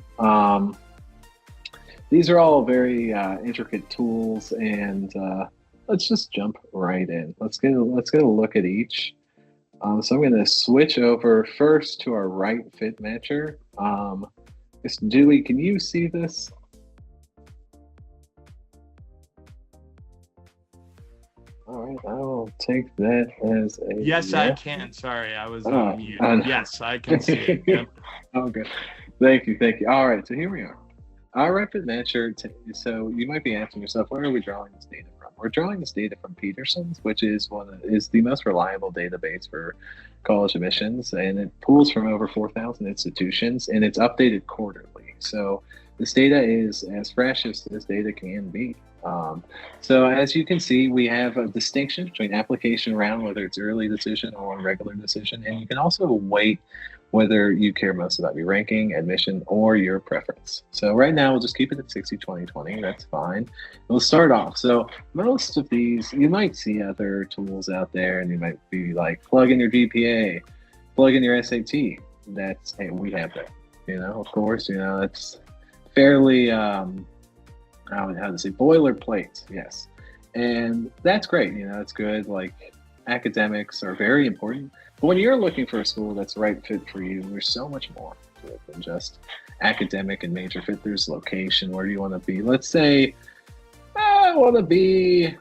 S2: These are all very intricate tools, and let's just jump right in. Let's get a look at each. So I'm going to switch over first to our Right Fit Matcher. Dewey, can you see this? All right, I will take that as a
S1: yes. I can. Sorry, I was on mute. Yes, I can see it. Yep.
S2: Okay. Thank you. All right, so here we are. Our Right Fit Matcher. So you might be asking yourself, where are we drawing this data from? We're drawing this data from Peterson's, which is the most reliable database for college admissions, and it pulls from over 4,000 institutions, and it's updated quarterly. So this data is as fresh as this data can be. So as you can see, we have a distinction between application round, whether it's early decision or regular decision, and you can also weight whether you care most about your ranking, admission, or your preference. So right now, we'll just keep it at 60, 20, 20. That's fine. We'll start off. So most of these, you might see other tools out there, and you might be like, plug in your GPA, plug in your SAT. Hey, we have that. Of course, it's fairly, how to say, boilerplate. Yes. And that's great. It's good. Like, academics are very important. But when you're looking for a school that's the right fit for you, there's so much more to it than just academic and major fit. There's location. Where do you want to be? Let's say I want to be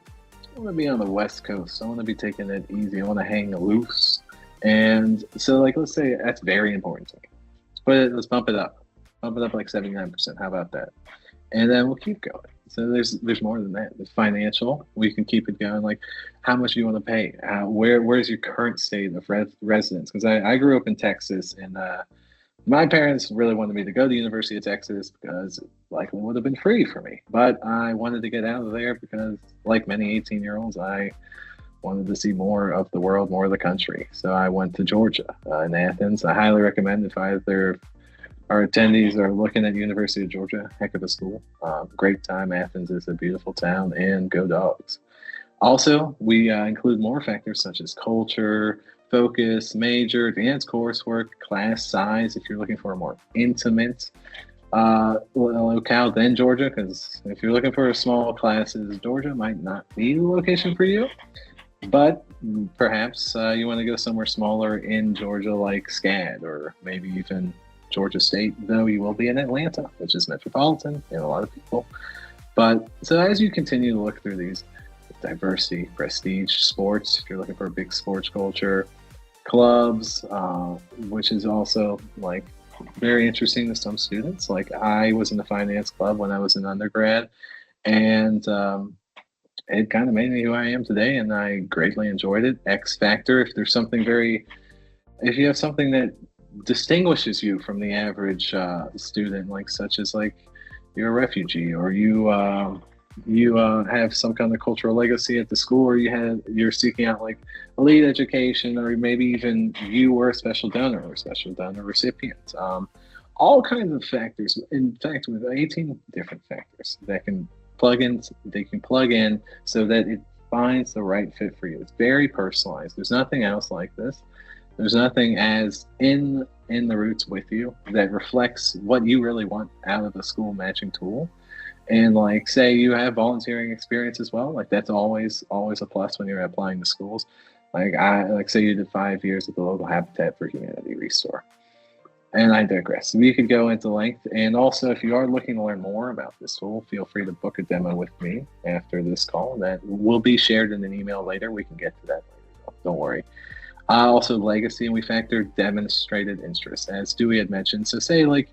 S2: on the West Coast. I want to be taking it easy. I want to hang loose. And so, let's say that's very important to me. Let's bump it up. Bump it up like 79%. How about that? And then we'll keep going. So there's more than that. The financial, we can keep it going. Like, how much do you want to pay? Where's your current state of residence? Because I grew up in Texas, and my parents really wanted me to go to the University of Texas because it likely would have been free for me. But I wanted to get out of there because, like many 18-year-olds, I wanted to see more of the world, more of the country. So I went to Georgia, in Athens. I highly recommend if our attendees are looking at University of Georgia, heck of a school. Great time. Athens is a beautiful town, and go Dogs. Also, we include more factors such as culture, focus, major, advanced coursework, class size, if you're looking for a more intimate locale than Georgia, because if you're looking for small classes, Georgia might not be the location for you. But perhaps you want to go somewhere smaller in Georgia like SCAD, or maybe even Georgia State, though you will be in Atlanta, which is metropolitan and a lot of people. But so as you continue to look through these, diversity, prestige, sports, if you're looking for a big sports culture, clubs, which is also like very interesting to some students. Like, I was in the finance club when I was an undergrad, and it kind of made me who I am today, and I greatly enjoyed it. X factor, if you have something that distinguishes you from the average student, like such as like you're a refugee, or you have some kind of cultural legacy at the school, or you're seeking out like elite education, or maybe even you were a special donor or special donor recipient. All kinds of factors. In fact, with 18 different factors that can plug in, so that it finds the right fit for you. It's very personalized. There's nothing else like this. There's nothing as in the roots with you that reflects what you really want out of a school matching tool. And like, say you have volunteering experience as well, like that's always a plus when you're applying to schools. Like say you did 5 years at the local Habitat for Humanity Restore. And I digress. We could go into length. And also, if you are looking to learn more about this tool, feel free to book a demo with me after this call. That will be shared in an email later. We can get to that later. Don't worry. Also, legacy, and we factor demonstrated interest, as Dewey had mentioned. So say like,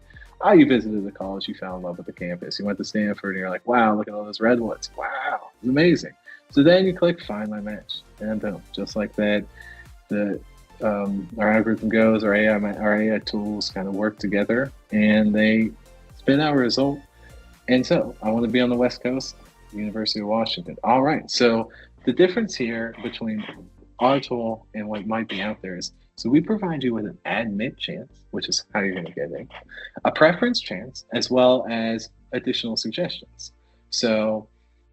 S2: you visited the college, you fell in love with the campus, you went to Stanford, and you're like, wow, look at all those redwoods. Wow, it's amazing. So then you click find my match, and boom, just like that, our algorithm goes, our AI tools kind of work together, and they spit out a result. And so I want to be on the West Coast, University of Washington. All right, so the difference here between our tool and what might be out there is So we provide you with an admit chance, which is how you're going to get in, a preference chance, as well as additional suggestions. So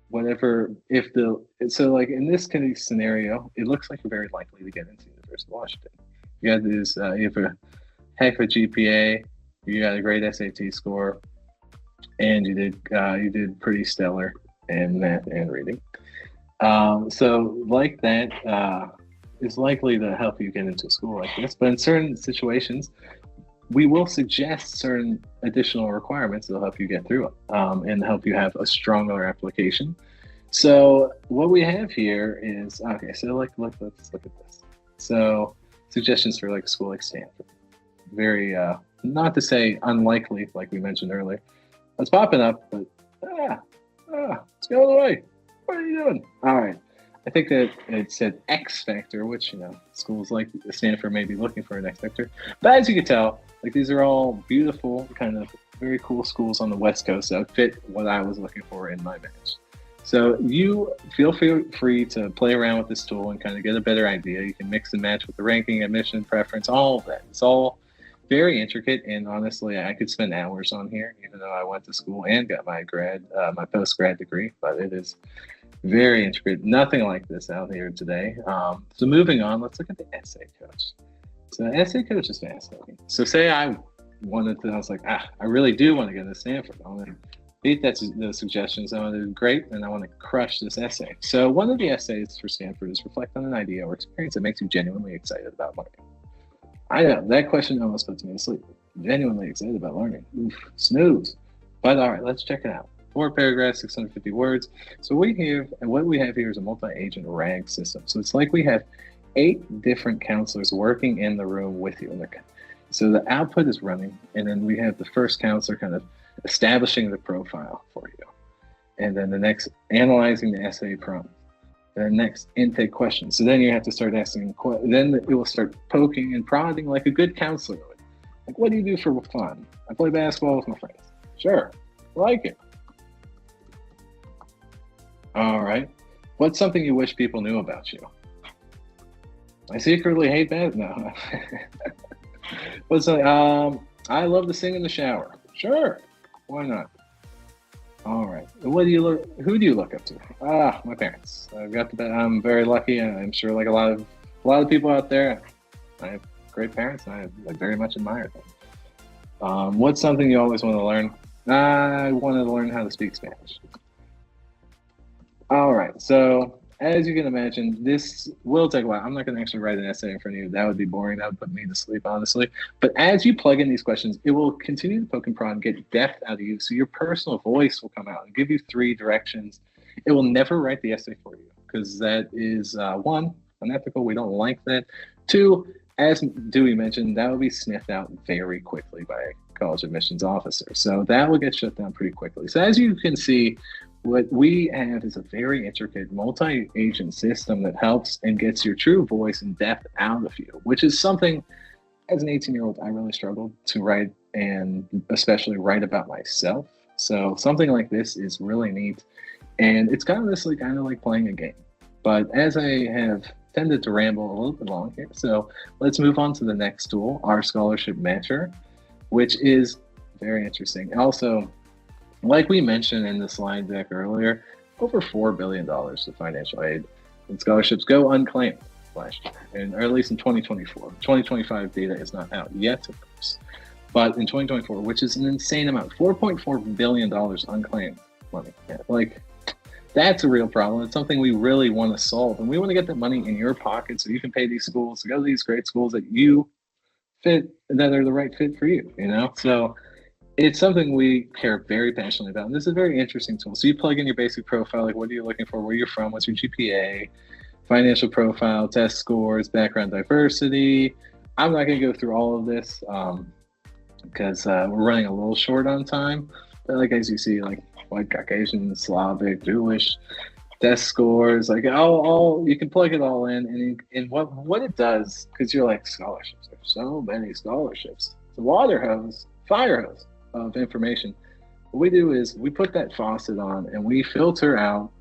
S2: whatever, if the, so like in this kind of scenario, it looks like you're very likely to get into the University of Washington. You got this, you have a heck of a GPA, you got a great SAT score, and you did pretty stellar in math and reading. So like that is likely to help you get into a school like this. But in certain situations, we will suggest certain additional requirements that'll help you get through it and help you have a stronger application. So what we have here is, okay, so let's look at this. So suggestions for like a school like Stanford. Very, not to say unlikely, like we mentioned earlier. It's popping up, but it's going away. What are you doing? All right. I think that it said X Factor, which, schools like Stanford may be looking for an X Factor. But as you can tell, like these are all beautiful, kind of very cool schools on the West Coast that fit what I was looking for in my match. So you feel free to play around with this tool and kind of get a better idea. You can mix and match with the ranking, admission, preference, all of that. It's all very intricate, and honestly, I could spend hours on here, even though I went to school and got my post-grad degree, but it is very intricate. Nothing like this out here today. So moving on, let's look at the essay coach. So the essay coach is fascinating. So say I was like, I really do want to get into Stanford. I want to beat the suggestions. I want to do great, and I want to crush this essay. So one of the essays for Stanford is reflect on an idea or experience that makes you genuinely excited about learning. I know, that question almost puts me to sleep. Genuinely excited about learning. Oof, snooze. But all right, let's check it out. 4 paragraphs, 650 words. So what we have here is a multi-agent RAG system. So it's like we have 8 different counselors working in the room with you. So the output is running, and then we have the first counselor kind of establishing the profile for you. And then the next, analyzing the essay prompt. The next, intake questions. So then you have to start asking, then it will start poking and prodding like a good counselor would. Like, what do you do for fun? I play basketball with my friends. Sure, like it. All right. What's something you wish people knew about you? I secretly hate basketball. No. I love to sing in the shower. Sure, why not? All right. Who do you look up to? My parents. I'm very lucky, and I'm sure like a lot of people out there, I have great parents, and I very much admire them. What's something you always want to learn? I wanted to learn how to speak Spanish. All right. So as you can imagine, this will take a while. I'm not going to actually write an essay in front of you. That would be boring. That would put me to sleep, honestly. But as you plug in these questions, it will continue to poke and prod and get depth out of you. So your personal voice will come out and give you 3 directions. It will never write the essay for you because that is, 1, unethical. We don't like that. 2, as Dewey mentioned, that will be sniffed out very quickly by a college admissions officer. So that will get shut down pretty quickly. So as you can see, what we have is a very intricate multi-agent system that helps and gets your true voice and depth out of you, which is something as an 18-year-old I really struggled to write, and especially write about myself. So something like this is really neat, and it's kind of like playing a game. But as I have tended to ramble a little bit long here, so let's move on to the next tool, our scholarship matcher, which is very interesting. Also, like we mentioned in the slide deck earlier, over $4 billion of financial aid and scholarships go unclaimed last year, or at least in 2024. 2025 data is not out yet, of course. But in 2024, which is an insane amount, $4.4 billion unclaimed money. Yeah, like, that's a real problem. It's something we really want to solve. And we want to get that money in your pocket so you can pay these schools to go to these great schools that you fit, that are the right fit for you, So it's something we care very passionately about. And this is a very interesting tool. So you plug in your basic profile, like what are you looking for, where you're from, what's your GPA, financial profile, test scores, background diversity. I'm not going to go through all of this because we're running a little short on time. But like as you see, like white, Caucasian, Slavic, Jewish, test scores, like all you can plug it all in. And what it does, because you're like, scholarships, there's so many scholarships. It's a water hose, fire hose of information. What we do is we put that faucet on and we filter out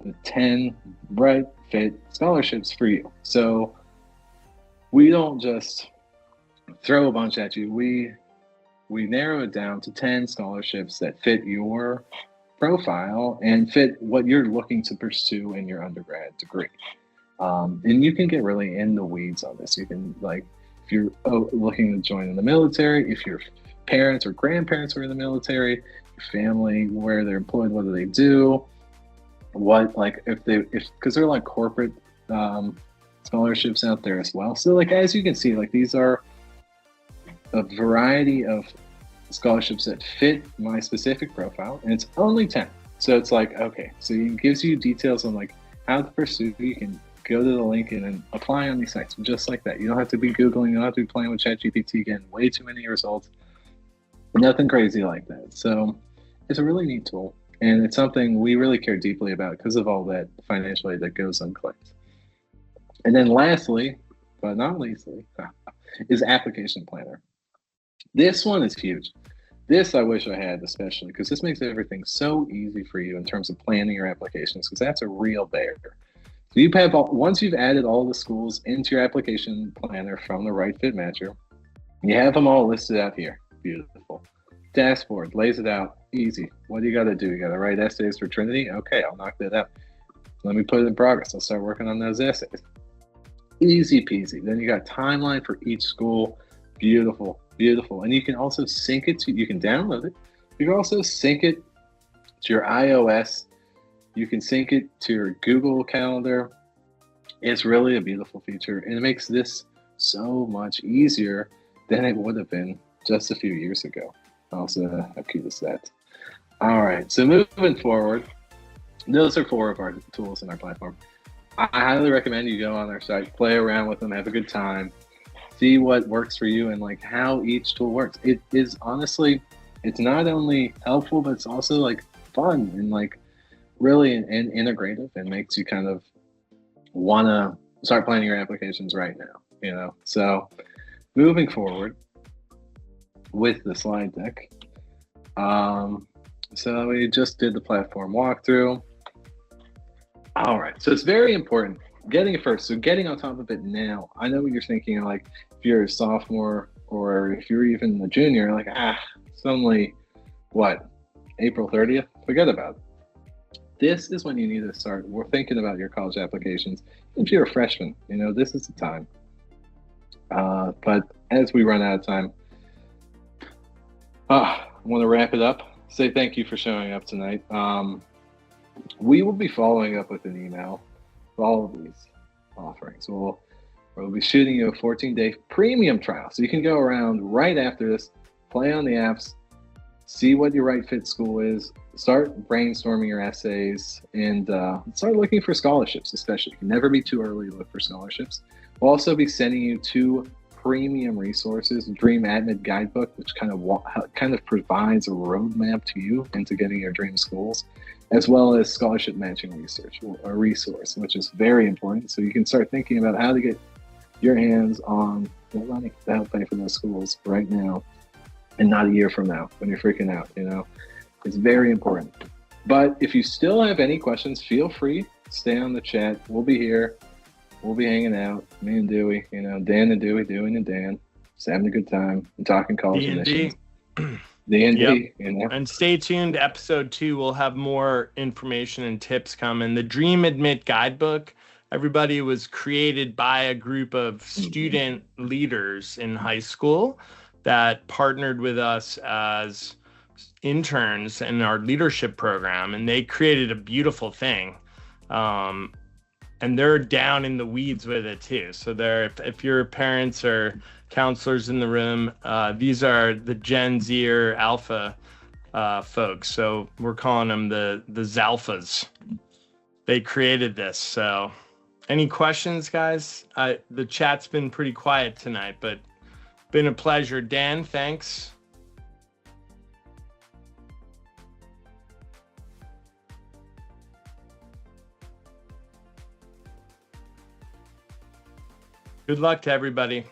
S2: the 10 right fit scholarships for you. So we don't just throw a bunch at you. We narrow it down to 10 scholarships that fit your profile and fit what you're looking to pursue in your undergrad degree. And you can get really in the weeds on this. You can, like, if you're looking to join in the military, if your parents or grandparents are in the military, your family, where they're employed, what do they do? What, like, because there are like corporate scholarships out there as well. So, like, as you can see, like, these are a variety of scholarships that fit my specific profile, and it's only 10. So it's like, okay, so it gives you details on like how to pursue. You can go to the link and then apply on these sites just like that. You don't have to be Googling, you don't have to be playing with ChatGPT, getting way too many results. Nothing crazy like that. So it's a really neat tool, and it's something we really care deeply about because of all that financial aid that goes unclicked. And then lastly, but not leastly, is Application Planner. This one is huge. This I wish I had, especially because this makes everything so easy for you in terms of planning your applications, because that's a real bear. So you have once you've added all the schools into your application planner from the Right Fit Matcher, you have them all listed out here. Beautiful. Dashboard lays it out easy. What do you got to do? You got to write essays for Trinity? Okay, I'll knock that out. Let me put it in progress. I'll start working on those essays. Easy peasy. Then you got timeline for each school. Beautiful, beautiful. And you can also sync it to, you can download it. You can also sync it to your iOS. You can sync it to your Google Calendar. It's really a beautiful feature, and it makes this so much easier than it would have been just a few years ago. Also, how cute is that? All right, so moving forward, those are 4 of our tools in our platform. I highly recommend you go on our site, play around with them, have a good time, see what works for you and like how each tool works. It is honestly, it's not only helpful, but it's also like fun and like really and integrative, and makes you kind of want to start planning your applications right now, you know? So moving forward with the slide deck. So we just did the platform walkthrough. All right, so it's very important getting it first. So getting on top of it now. I know what you're thinking, like if you're a sophomore or if you're even a junior, like, it's only what, April 30th? Forget about it. This is when you need to start. We're thinking about your college applications. If you're a freshman, you know, this is the time. But as we run out of time, I want to wrap it up. Say thank you for showing up tonight. We will be following up with an email for all of these offerings. We'll be shooting you a 14-day premium trial. So you can go around right after this, play on the apps, see what your right fit school is, start brainstorming your essays, and start looking for scholarships, especially. You can never be too early to look for scholarships. We'll also be sending you 2 premium resources, Dream Admit Guidebook, which kind of provides a roadmap to you into getting your dream schools, as well as scholarship matching research, a resource, which is very important. So you can start thinking about how to get your hands on the money to help pay for those schools right now and not a year from now when you're freaking out, you know? It's very important. But if you still have any questions, feel free, stay on the chat. We'll be here. We'll be hanging out, me and Dewey, you know, Dan and Dewey, Dewey and Dan, just having a good time and talking college admissions. D&D,
S1: yep.
S2: You know.
S1: And stay tuned. Episode 2, we'll have more information and tips coming. The Dream Admit Guidebook, everybody, was created by a group of student leaders in high school that partnered with us as interns in our leadership program, and they created a beautiful thing. And they're down in the weeds with it too. So if your parents or counselors in the room, these are the Gen Z or Alpha folks. So we're calling them the Zalphas. They created this. So any questions, guys? The chat's been pretty quiet tonight, but been a pleasure. Dan, thanks. Good luck to everybody.